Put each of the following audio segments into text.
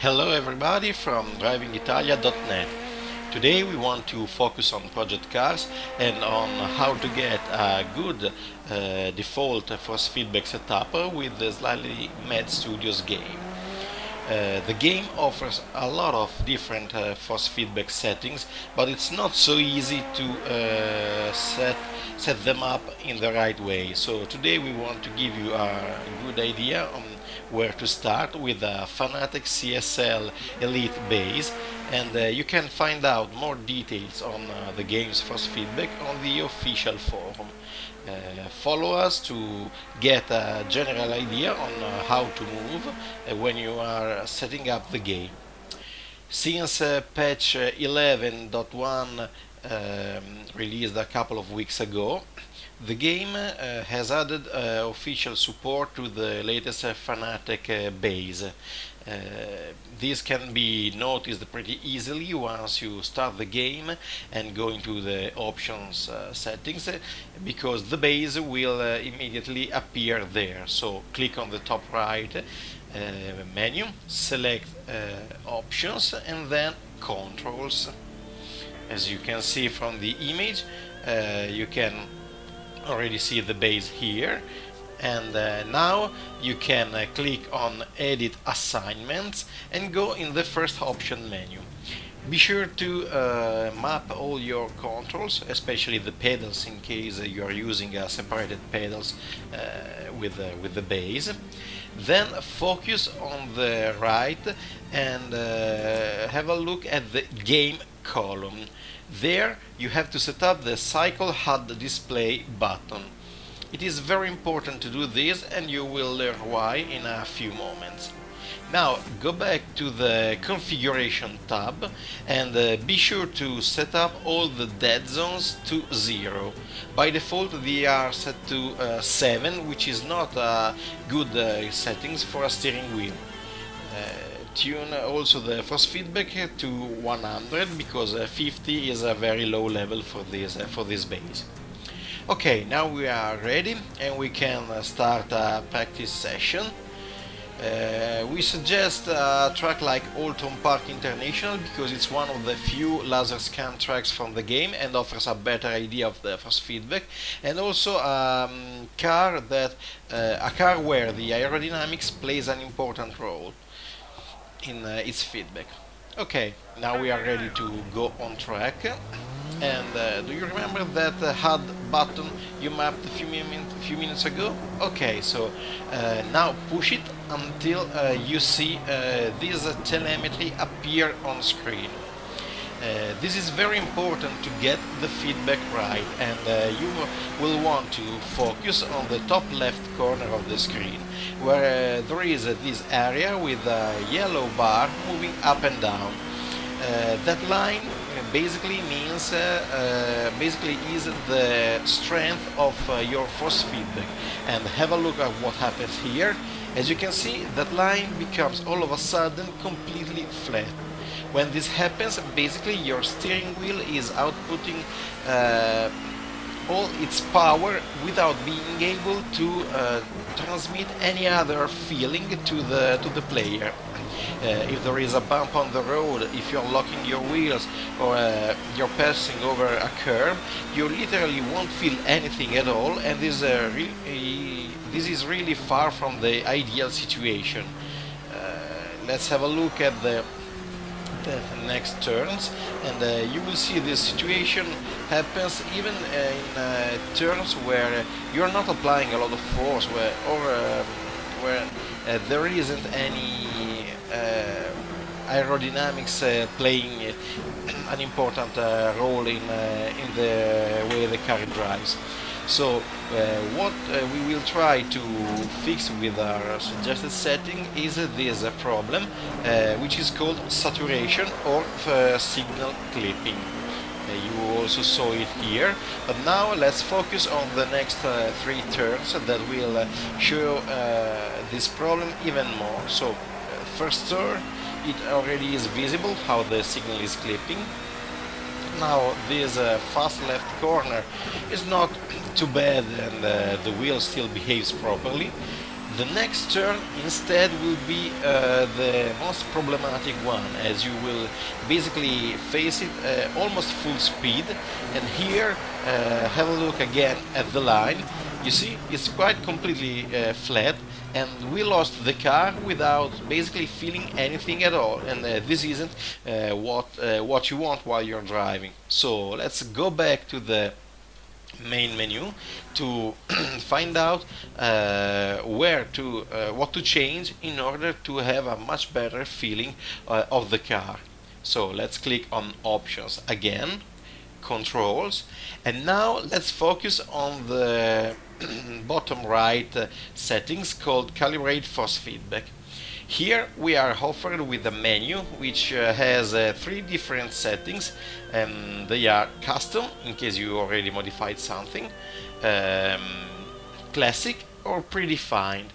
Hello everybody from DrivingItalia.net. Today we want to focus on project cars and on how to get a good default force feedback setup with the Slightly Mad Studios game. The game offers a lot of different force feedback settings, but it's not so easy to set them up in the right way. So today we want to give you a good idea on where to start with a Fanatec CSL Elite base, and you can find out more details on the game's force feedback on the official forum. Follow us to get a general idea on how to move when you are setting up the game. Since patch 11.1 released a couple of weeks ago, the game has added official support to the latest Fanatec base. This can be noticed pretty easily once you start the game and go into the options settings, because the base will immediately appear there. So click on the top right menu, select options and then controls. As you can see from the image, you can already see the base here, and now you can click on edit assignments and go in the first option menu. Be sure to map all your controls, especially the pedals, in case you are using separated pedals with the base. Then focus on the right and have a look at the game column. There you have to set up the cycle HUD display button. It is very important to do this, and you will learn why in a few moments. Now go back to the configuration tab and be sure to set up all the dead zones to 0. By default they are set to 7, which is not a good settings for a steering wheel. Tune also the force feedback to 100, because 50 is a very low level for this base. Okay, now we are ready and we can start a practice session. We suggest a track like Alton Park International because it's one of the few laser scan tracks from the game and offers a better idea of the force feedback, and also a car where the aerodynamics plays an important role in its feedback. Okay, now we are ready to go on track. And do you remember that HUD button you mapped a few minutes ago? Okay, so now push it until you see this telemetry appear on screen. This is very important to get the feedback right, and you will want to focus on the top left corner of the screen, where there is this area with a yellow bar moving up and down. That line basically means is the strength of your force feedback. And have a look at what happens here. As you can see, that line becomes all of a sudden completely flat. When this happens, basically your steering wheel is outputting all its power without being able to transmit any other feeling to the player. If there is a bump on the road, if you're locking your wheels, or you're passing over a curb, you literally won't feel anything at all, and this is really far from the ideal situation. Let's have a look at the next turns, and you will see this situation happens even in turns where you're not applying a lot of force, where there isn't any aerodynamics playing an important role in the way the car drives. So what we will try to fix with our suggested setting is this problem, which is called saturation or signal clipping. You also saw it here, but now let's focus on the next 3 turns that will show this problem even more. So first turn, it already is visible how the signal is clipping. Now this fast left corner is not too bad, and the wheel still behaves properly. The next turn instead will be the most problematic one, as you will basically face it almost full speed. And here, have a look again at the line. You see, it's quite completely flat, and we lost the car without basically feeling anything at all. And this isn't what you want while you're driving. So let's go back to the main menu to find out what to change in order to have a much better feeling of the car. So let's click on options again, controls, and now let's focus on the bottom right settings called calibrate force feedback. Here we are offered with a menu which has 3 different settings. They are custom, in case you already modified something, classic, or predefined.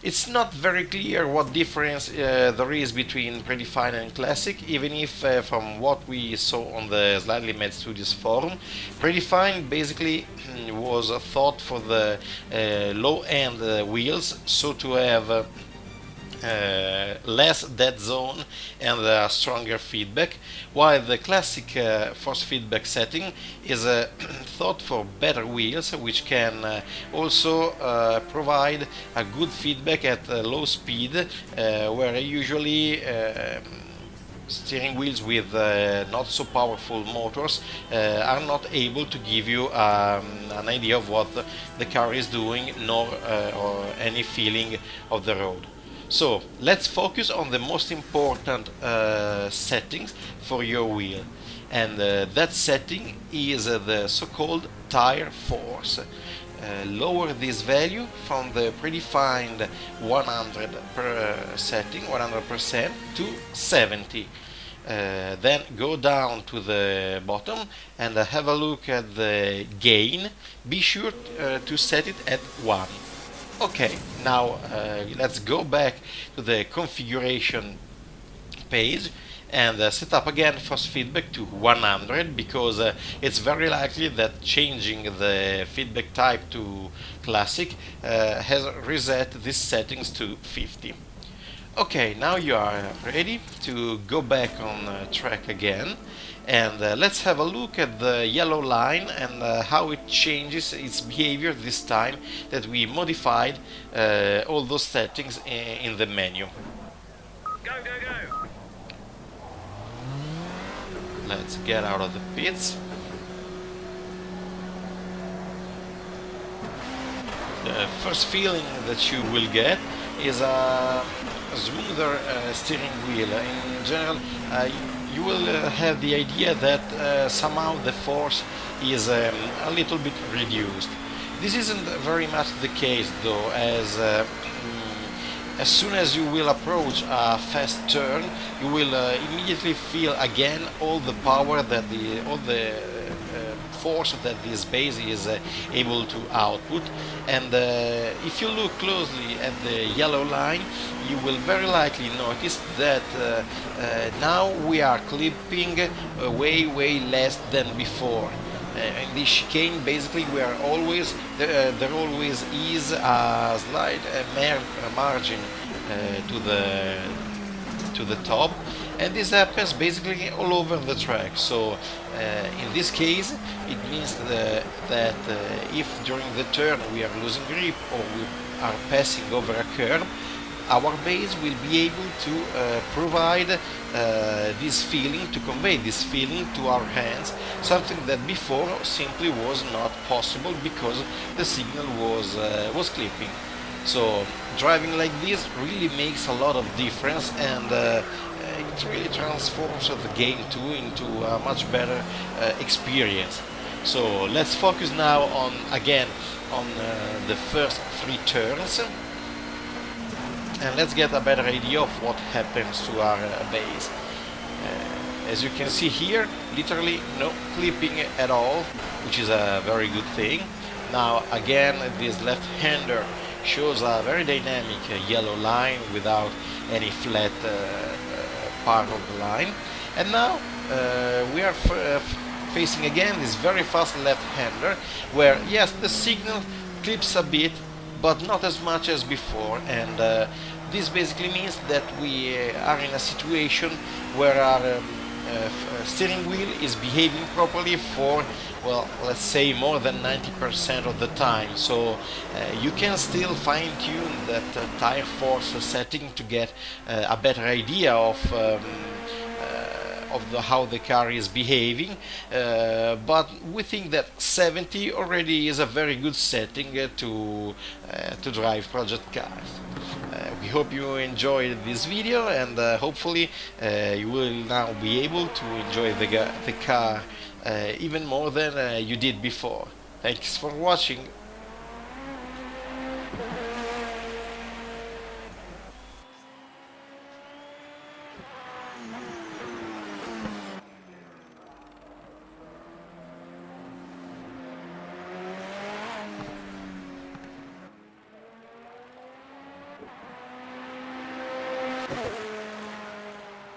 It's not very clear what difference there is between predefined and classic, even if from what we saw on the Slightly Mad Studios forum, predefined basically was thought for the low-end wheels, so to have less dead zone and stronger feedback, while the classic force feedback setting is thought for better wheels, which can also provide a good feedback at low speed, where usually steering wheels with not so powerful motors are not able to give you an idea of what the car is doing, nor or any feeling of the road. So let's focus on the most important settings for your wheel, and that setting is the so-called tire force. Lower this value from the predefined 100 setting, 100% to 70. Then go down to the bottom and have a look at the gain. Be sure to set it at 1. Okay, now let's go back to the configuration page and set up again force feedback to 100, because it's very likely that changing the feedback type to classic has reset these settings to 50. Okay, now you are ready to go back on track again, and let's have a look at the yellow line and how it changes its behavior this time that we modified all those settings in the menu. Go, go, go! Let's get out of the pits. The first feeling that you will get is a smoother steering wheel. In general, you will have the idea that somehow the force is a little bit reduced. This isn't very much the case though, as soon as you will approach a fast turn, you will immediately feel again all the power that all the force that this base is able to output. And if you look closely at the yellow line, you will very likely notice that now we are clipping way less than before. In this chicane, basically, we are always there always is a slight margin to the top, and this happens basically all over the track. So in this case, it means that if during the turn we are losing grip or we are passing over a curb, our base will be able to provide this feeling, to convey this feeling to our hands, something that before simply was not possible because the signal was clipping. So driving like this really makes a lot of difference, and it really transforms the game too into a much better experience. So let's focus now on the first 3 turns, and let's get a better idea of what happens to our base. As you can see here, literally no clipping at all, which is a very good thing. Now again, this left-hander shows a very dynamic yellow line without any flat part of the line. And now we are facing again this very fast left-hander, where yes, the signal clips a bit, but not as much as before, and this basically means that we are in a situation where our steering wheel is behaving properly for, well, let's say more than 90% of the time. So you can still fine-tune that tire force setting to get a better idea of how the car is behaving, but we think that 70 already is a very good setting to drive project cars. We hope you enjoyed this video, and hopefully you will now be able to enjoy the car even more than you did before. Thanks for watching.